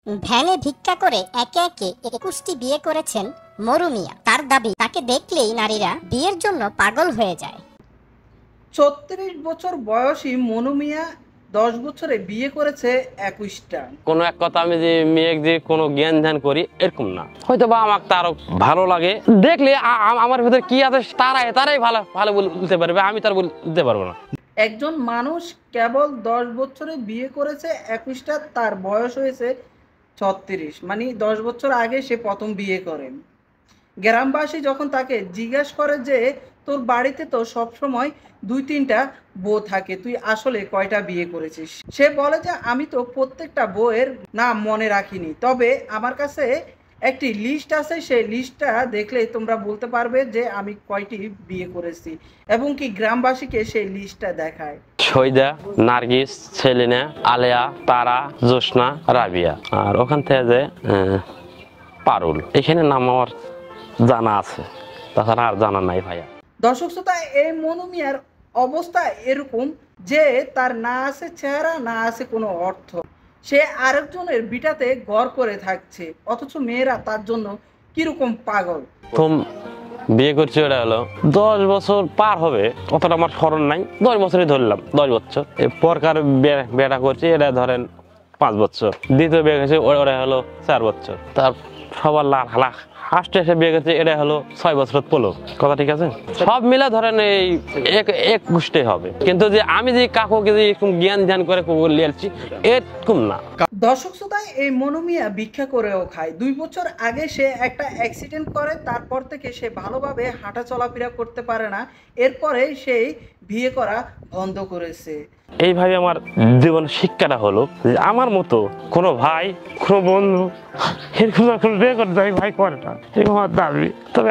ভ্যানে ভিক্ষা করে একে একে 21টি বিয়ে করেছেন মরু মিয়া। তার দাবি, তাকে দেখলেই নারীরা বিয়ের জন্য পাগল হয়ে যায়। ৩৬ বছর বয়সী মনু মিয়া ১০ বছরে বিয়ে করেছে ২১টা। কোনো এক কথা আমি যে মেয়ে যে কোনো জ্ঞান ধ্যান করি এরকম না, হয়তো বা আমাকে তারও ভালো লাগে দেখলে আমার ভিতরে কি আছে তারাই ভালো ভালো বলতে পারবে, আমি তার বলতে পারবো না। একজন মানুষ কেবল ১০ বছরে বিয়ে করেছে ২১টা, তার বয়স হয়েছে ৩৬, মানে ১০ বছর আগে সে প্রথম বিয়ে করেন। গ্রামবাসী যখন তাকে জিজ্ঞেস করে যে তোর বাড়িতে তো সবসময় ২-৩টা বউ থাকে, তুই আসলে কয়টা বিয়ে করেছিস, সে বলে যে আমি তো প্রত্যেকটা বউয়ের নাম মনে রাখিনি, তবে আমার কাছে একটি লিস্ট আছে, সেই লিস্টটা দেখলে তোমরা বলতে পারবে যে আমি কয়টি বিয়ে করেছি, এবং কি গ্রামবাসীকে সেই লিস্টটা দেখায়। সৈদা, নার্গিস, সেলিনা, আলেয়া, তারা, জোসনা, রাবিয়া, আর ওখান থেকে যে পারুল, এখানে নাম আমার জানা আছে, তাছাড়া আর জানা নাই ভাইয়া। দর্শক শ্রোতা, এই মনু মিয়ার অবস্থা এরকম যে তার না আছে চেহারা, না আছে কোনো অর্থ, সে আরেকজনের বিটাতে ঘর করে থাকছে, অথচ মেয়েরা তার জন্য কিরকম পাগল। প্রথম বিয়ে করছি ওটা হলো 10 বছর পার হবে, অতটা আমার স্মরণ নাই, 10 বছরই ধরলাম, 10 বছর। পরকার বিয়েটা করছি, এটা ধরেন 5 বছর। দ্বিতীয় বিয়ে গেছে ওটা হলো 4 বছর। তার সবার লাখ ফার্স্টে এসে বিয়ে গেছে, এটা হলো 6 বছর পলো। কথা ঠিক আছে? সব মিলে ধরেন এই এক গোষ্ঠী হবে, কিন্তু যে আমি যে কাকুকে যে জ্ঞান ধ্যান করে লিয়ালছি এরকম না। দর্শক শ্রোতা, এই মনু মিয়া ভিক্ষা করেও খায়। 2 বছর আগে সে একটা অ্যাক্সিডেন্ট করে, তারপর থেকে সে ভালোভাবে হাঁটা চলাফেরা করতে পারে না, এরপরে সেই বিয়ে করা বন্ধ করেছে। এইভাবে আমার জীবন শিক্ষাটা হলো যে আমার মতো কোনো ভাই, কোনো বন্ধু এরকম যখন বিয়ে করতে যায়, ভাই করে না, এরকম আমার দাবি। তবে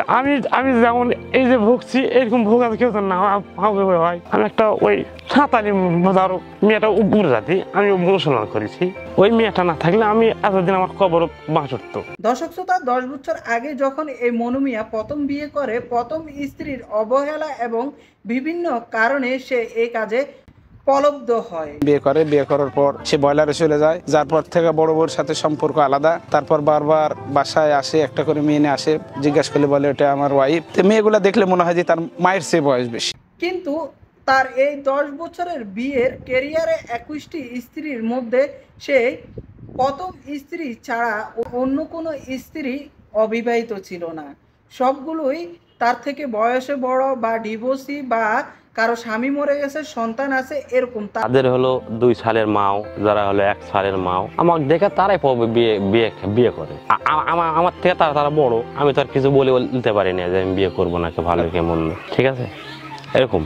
আমি যেমন এই যে ভুগছি, এরকম ভোগাতে কেউ না হয়। আমি একটা ওই সাঁতারি ধরো মেয়েটা উপরে জাতি, আমি মুসলমান করেছি, ওই মেয়েটা না থাকলে আমি এতদিন আমার কবর বাঁশ উঠতো। দর্শক শ্রোতা, 10 বছর আগে যখন এই মনু মিয়া প্রথম বিয়ে করে, প্রথম স্ত্রীর অবহেলা এবং বিভিন্ন কারণে সে এই কাজে প্রলব্ধ হয়। বিয়ে করার পর সে বয়লারে চলে যায়, যার পর থেকে বড় বউর সাথে সম্পর্ক আলাদা। তারপর বারবার বাসায় আসে, একটা করে মেয়ে নিয়ে আসে, জিজ্ঞাসা করলে বলে ওটা আমার ওয়াইফ। মেয়েগুলা দেখলে মনে হয় যে তার মায়ের চেয়ে বয়স বেশি। কিন্তু তার এই 10 বছরের বিয়ের ক্যারিয়ারে 21টি স্ত্রীর মধ্যে সে প্রথম স্ত্রী ছাড়া অন্য কোনো স্ত্রী অবিবাহিত ছিল না। সবগুলোই তার থেকে বয়সে বড় বা ডিভোর্সি বা কারো স্বামী মরে গেছে, সন্তান আছে, এরকম। তাদের হলো 2 সালের মাও, যারা হলো 1 সালের মাও, আমাকে দেখে তারাই বিয়ে করে। আমার থেকে তারা বড়, আমি তো আর কিছু বলতে পারি না যে আমি বিয়ে করবো নাকি ভালো কেমন, ঠিক আছে? এরকম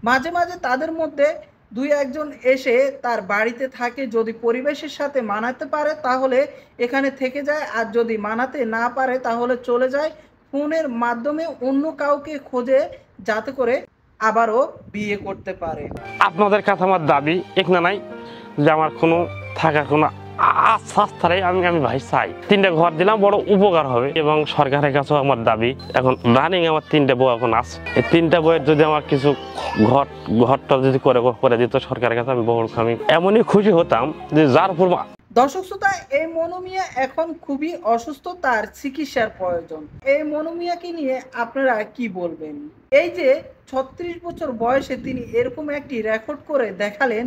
মাঝে মাঝে তাদের মধ্যে 2-1 জন এসে তার বাড়িতে থাকে, যদি পরিবেশের সাথে মানাতে পারে তাহলে এখানে থেকে যায়, আর যদি মানাতে না পারে তাহলে চলে যায়। ফোনের মাধ্যমে অন্য কাউকে খোঁজে যাতে করে আবারও বিয়ে করতে পারে। আপনাদের কাছে আমার দাবি এখানে নাই যে আমার কোনো থাকার কোনো আস্থারে আমি ভাই চাই 3টা ঘর দিলাম, বড় উপকার হবে। এবং সরকারের কাছেও আমার দাবি, এখন রানিং আমার 3টা বউ এখন আছে, এই 3টা বউয়ের যদি আমার কিছু ঘরটা যদি করে দিত সরকারের কাছে, আমি এমনই খুশি হতাম যে যার উপর। দর্শক শ্রোতা, এই মনু মিয়া এখন খুবই অসুস্থ, তার চিকিৎসার প্রয়োজন। এই মনু মিয়াকে নিয়ে আপনারা কি বলবেন? এই যে 36 বছর বয়সে তিনি এরকম একটি রেকর্ড করে দেখালেন।